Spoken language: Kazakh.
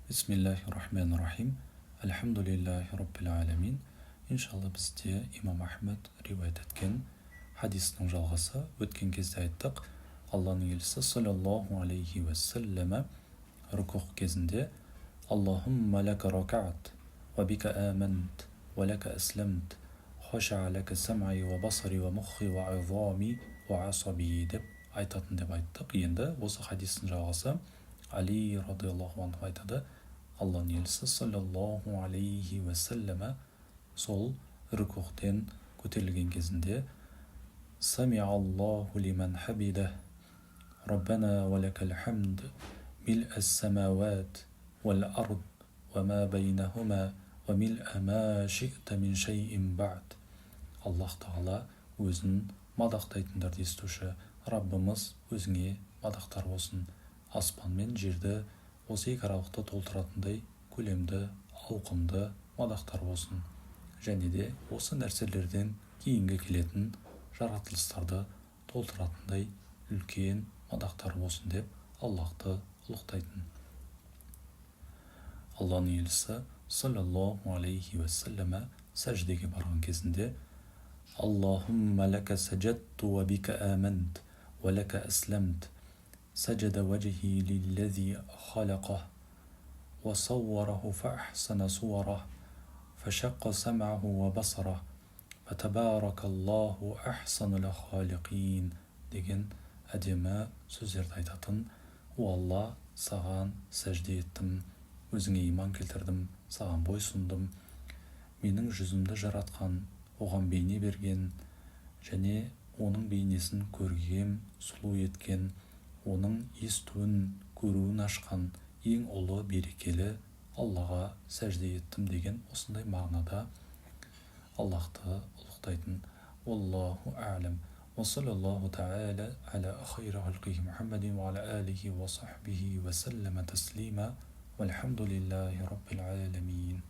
Бисмиллахир-рахманир-рахим. Альхамдулиллахи раббил аламин. Иншалла бізде имам Ахмед риуаят еткен хадистің жалғасы. Өткен кезде айттық, Алланың елшісі саллаллаху алейхи уассалама рукух кезінде Аллахумма лака ракаат, ва бика амант, ва лака асламт, хаша лака сам'i ва басари ва мухи ва азами ва асаби деп айтатын деп айттық. Енді осы хадистің жалғасы Али радиаллаху анху айтады, Алланың елшісі саллаллаху алейхи уассалама сол рукухтен көтерілген кезінде Сами Аллаху лиман хабида, Раббана ва лакал хамд, мил ас-самават вал ард ва ма байнахума ва мил ама ши'та мин шай'ин бa'д. Аллах Тағала өзін мадақтайтындарды естуші, Раббымыз өзіңе мадақтар болсын. Аспан мен жерді осы екі аралықты толтыратындай көлемді, ауқымды мадақтар болсын. Және де осы нәрселерден кейінгі келетін жаратылыстарды толтыратындай үлкен мадақтар болсын деп Аллахты ұлықтайтын. Алланың елшісі саллаллаху алейхи уассалама сәждеге барған кезінде Аллахумма лака саджатту ва бика амант ва лака асламт, سجد وجهي للذي خلقه وصوره فأحسن صوره فشق سمعه وبصره فتبارك الله أحسن الخالقين деген әдемі сөздерді айтатын. О Алла, саған сәжде еттім, өзіңе иман келтірдім, саған бойсұндым, менің жүзімді жаратқан, оған бейне берген және оның бейнесін көргем, сұлу еткен, оның естуін, көруін ашқан ең ұлы берекелі Аллаға сәжде еттім деген осындай мағынада Аллахты ұлықтайтын. Аллаху а'лам. Ва саллаллаху та'ала аля хайра халқихи Мухаммадин ва аля алихи ва сахбихи ва саллама таслима. Вальхамдулиллахи раббил аламин.